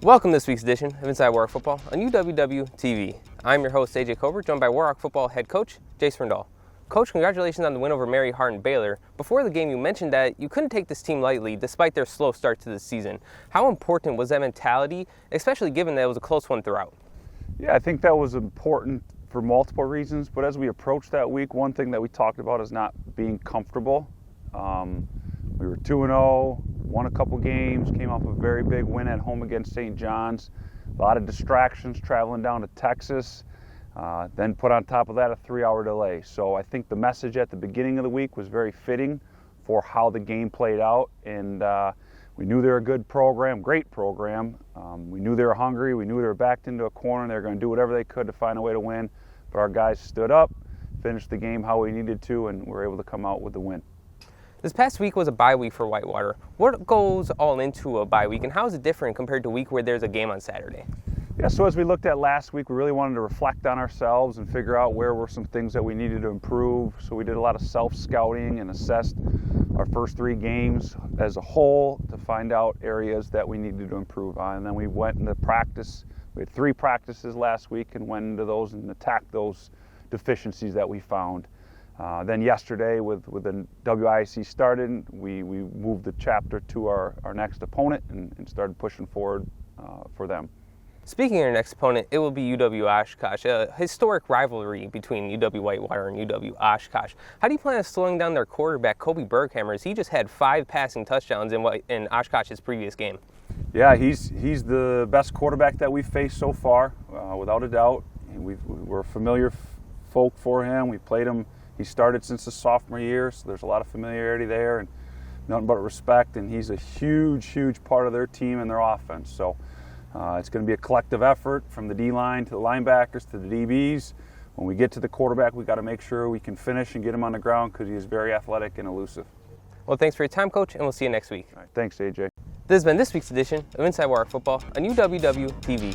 Welcome to this week's edition of Inside Warhawk Football on UWW-TV. I'm your host, AJ Cover, joined by Warhawk Football head coach, Jason Rindahl. Coach, congratulations on the win over Mary Hardin Baylor. Before the game, you mentioned that you couldn't take this team lightly despite their slow start to the season. How important was that mentality, especially given that it was a close one throughout? Yeah, I think that was important for multiple reasons, but as we approached that week, one thing that we talked about is not being comfortable. We were 2-0, won a couple games, came off a very big win at home against St. John's. A lot of distractions traveling down to Texas, then put on top of that a 3-hour delay. So I think the message at the beginning of the week was very fitting for how the game played out, and we knew they were a good program, great program. We knew they were hungry, we knew they were backed into a corner, they were going to do whatever they could to find a way to win, but our guys stood up, finished the game how we needed to, and were able to come out with the win. This past week was a bye week for Whitewater. What goes all into a bye week, and how is it different compared to a week where there's a game on Saturday? Yeah, so as we looked at last week, we really wanted to reflect on ourselves and figure out where were some things that we needed to improve. So we did a lot of self-scouting and assessed our first 3 games as a whole to find out areas that we needed to improve on. And then we went into practice. We had 3 practices last week and went into those and attacked those deficiencies that we found. Then yesterday, with the WIC started, we moved the chapter to our next opponent and started pushing forward for them. Speaking of your next opponent, it will be UW-Oshkosh, a historic rivalry between UW-Whitewater and UW-Oshkosh. How do you plan on slowing down their quarterback, Kobe Berghammer, as he just had 5 passing touchdowns in Oshkosh's previous game? Yeah, he's the best quarterback that we've faced so far, without a doubt. We're familiar folk for him. We played him. He started since his sophomore year, so there's a lot of familiarity there and nothing but respect, and he's a huge, huge part of their team and their offense. So it's going to be a collective effort from the D-line to the linebackers to the DBs. When we get to the quarterback, we've got to make sure we can finish and get him on the ground because he is very athletic and elusive. Well, thanks for your time, Coach, and we'll see you next week. All right, thanks, AJ. This has been this week's edition of Inside Warhawk Football on UWW-TV.